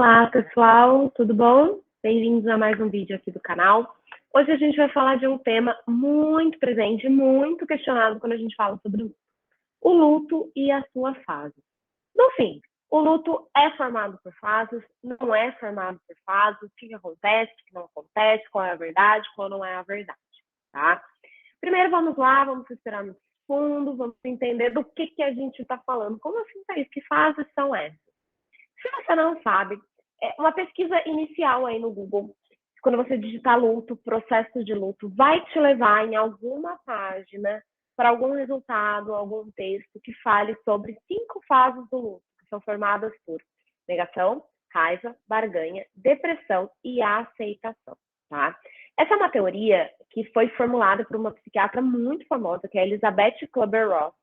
Olá, pessoal, tudo bom? Bem-vindos a mais um vídeo aqui do canal. Hoje a gente vai falar de um tema muito presente, muito questionado quando a gente fala sobre o luto e a sua fase. No fim, o luto é formado por fases, não é formado por fases, o que acontece, o que não acontece, qual é a verdade, qual não é a verdade, tá? Primeiro vamos lá, vamos respirar no fundo, vamos entender do que a gente está falando. Como assim, Thaís? Que fases são essas? Se você não sabe, uma pesquisa inicial aí no Google, quando você digitar luto, processo de luto, vai te levar em alguma página para algum resultado, algum texto que fale sobre 5 fases do luto, que são formadas por negação, raiva, barganha, depressão e aceitação, tá? Essa é uma teoria que foi formulada por uma psiquiatra muito famosa, que é a Elizabeth Kubler-Ross.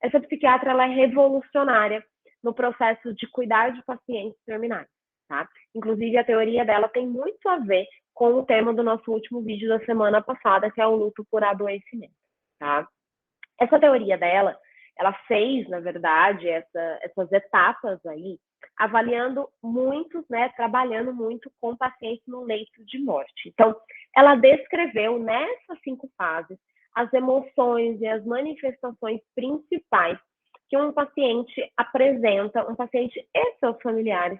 Essa psiquiatra, ela é revolucionária no processo de cuidar de pacientes terminais, tá? Inclusive, a teoria dela tem muito a ver com o tema do nosso último vídeo da semana passada, que é o luto por adoecimento, tá? Essa teoria dela, ela fez, na verdade, essas etapas aí, avaliando muito, né, trabalhando muito com pacientes no leito de morte. Então, ela descreveu nessas 5 fases as emoções e as manifestações principais que um paciente apresenta, um paciente e seus familiares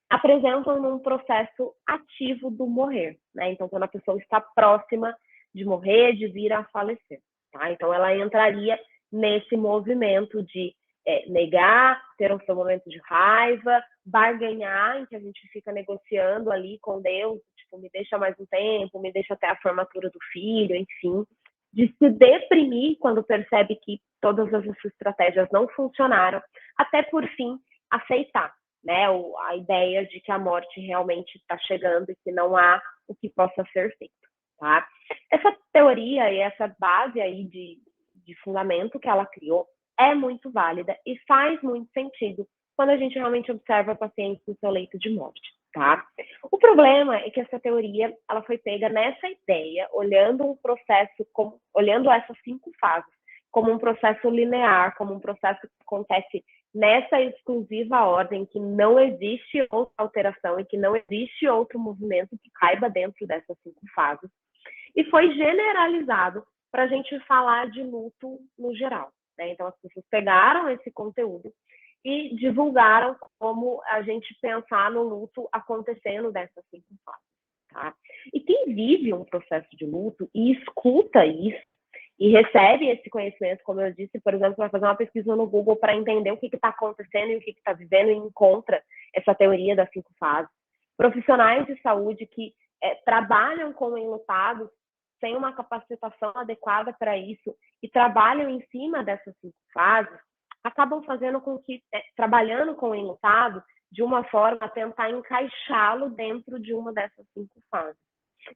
apresentam num processo ativo do morrer, né? Então, quando a pessoa está próxima de morrer, de vir a falecer, tá? Então, ela entraria nesse movimento de negar, ter o seu momento de raiva, barganhar, em que a gente fica negociando ali com Deus, tipo, me deixa mais um tempo, me deixa até a formatura do filho, enfim, de se deprimir quando percebe que todas as estratégias não funcionaram, até por fim aceitar, né, a ideia de que a morte realmente está chegando e que não há o que possa ser feito, tá? Essa teoria e essa base aí de fundamento que ela criou é muito válida e faz muito sentido quando a gente realmente observa pacientes no seu leito de morte, tá? O problema é que essa teoria, ela foi pega nessa ideia, olhando um processo, olhando essas 5 fases, como um processo linear, como um processo que acontece nessa exclusiva ordem, que não existe outra alteração e que não existe outro movimento que caiba dentro dessas 5 fases. E foi generalizado para a gente falar de luto no geral, né? Então, as pessoas pegaram esse conteúdo e divulgaram como a gente pensar no luto acontecendo dessas 5 fases, tá? E quem vive um processo de luto e escuta isso, e recebe esse conhecimento, como eu disse, por exemplo, vai fazer uma pesquisa no Google para entender o que está acontecendo e o que está vivendo e encontra essa teoria das 5 fases. Profissionais de saúde que trabalham com enlutados sem uma capacitação adequada para isso e trabalham em cima dessas 5 fases, acabam fazendo com que, trabalhando com o enlutado, de uma forma a tentar encaixá-lo dentro de uma dessas 5 fases.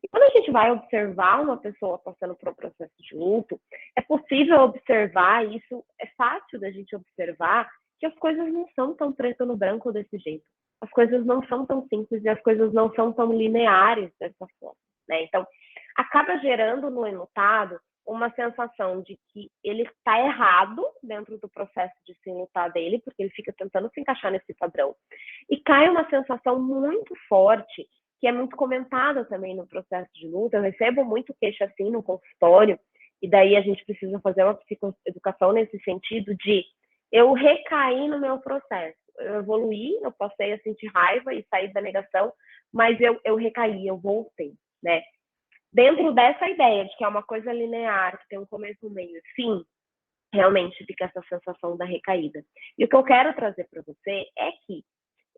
E quando a gente vai observar uma pessoa passando por um processo de luto, é possível observar, e isso é fácil da gente observar, que as coisas não são tão preto no branco desse jeito. As coisas não são tão simples e as coisas não são tão lineares dessa forma, né? Então, acaba gerando no enlutado uma sensação de que ele está errado dentro do processo de se enlutar dele, porque ele fica tentando se encaixar nesse padrão. E cai uma sensação muito forte, que é muito comentada também no processo de luto. Eu recebo muito queixa assim no consultório, e daí a gente precisa fazer uma psicoeducação nesse sentido de eu recaí no meu processo. Eu evoluí, eu passei a sentir raiva e sair da negação, mas eu recaí, eu voltei, né? Dentro dessa ideia de que é uma coisa linear, que tem um começo, um meio e fim, realmente fica essa sensação da recaída. E o que eu quero trazer para você é que,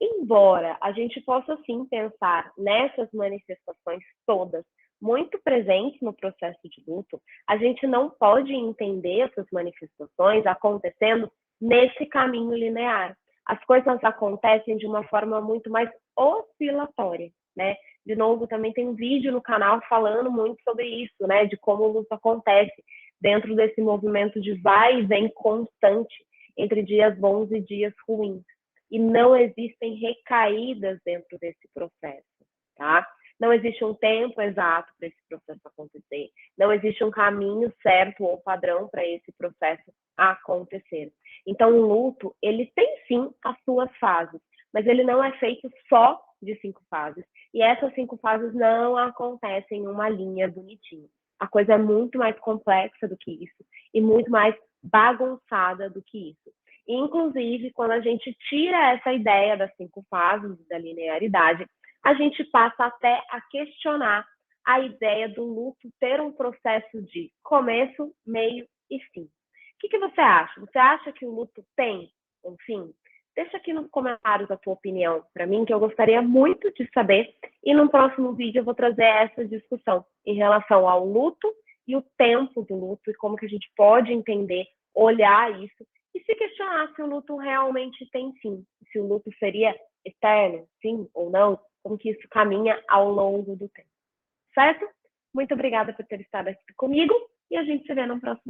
embora a gente possa sim pensar nessas manifestações todas muito presentes no processo de luto, a gente não pode entender essas manifestações acontecendo nesse caminho linear. As coisas acontecem de uma forma muito mais oscilatória, né? De novo, também tem um vídeo no canal falando muito sobre isso, né? De como o luto acontece dentro desse movimento de vai e vem constante entre dias bons e dias ruins. E não existem recaídas dentro desse processo, tá? Não existe um tempo exato para esse processo acontecer. Não existe um caminho certo ou padrão para esse processo acontecer. Então, o luto, ele tem sim as suas fases, mas ele não é feito só de 5 fases. E essas 5 fases não acontecem em uma linha bonitinha. A coisa é muito mais complexa do que isso e muito mais bagunçada do que isso. Inclusive, quando a gente tira essa ideia das 5 fases, da linearidade, a gente passa até a questionar a ideia do luto ter um processo de começo, meio e fim. O que você acha? Você acha que o luto tem um fim? Deixa aqui nos comentários a tua opinião para mim, que eu gostaria muito de saber. E no próximo vídeo eu vou trazer essa discussão em relação ao luto e o tempo do luto e como que a gente pode entender, olhar isso e se questionar se o luto realmente tem fim, se o luto seria eterno, sim ou não, como que isso caminha ao longo do tempo. Certo? Muito obrigada por ter estado aqui comigo e a gente se vê no próximo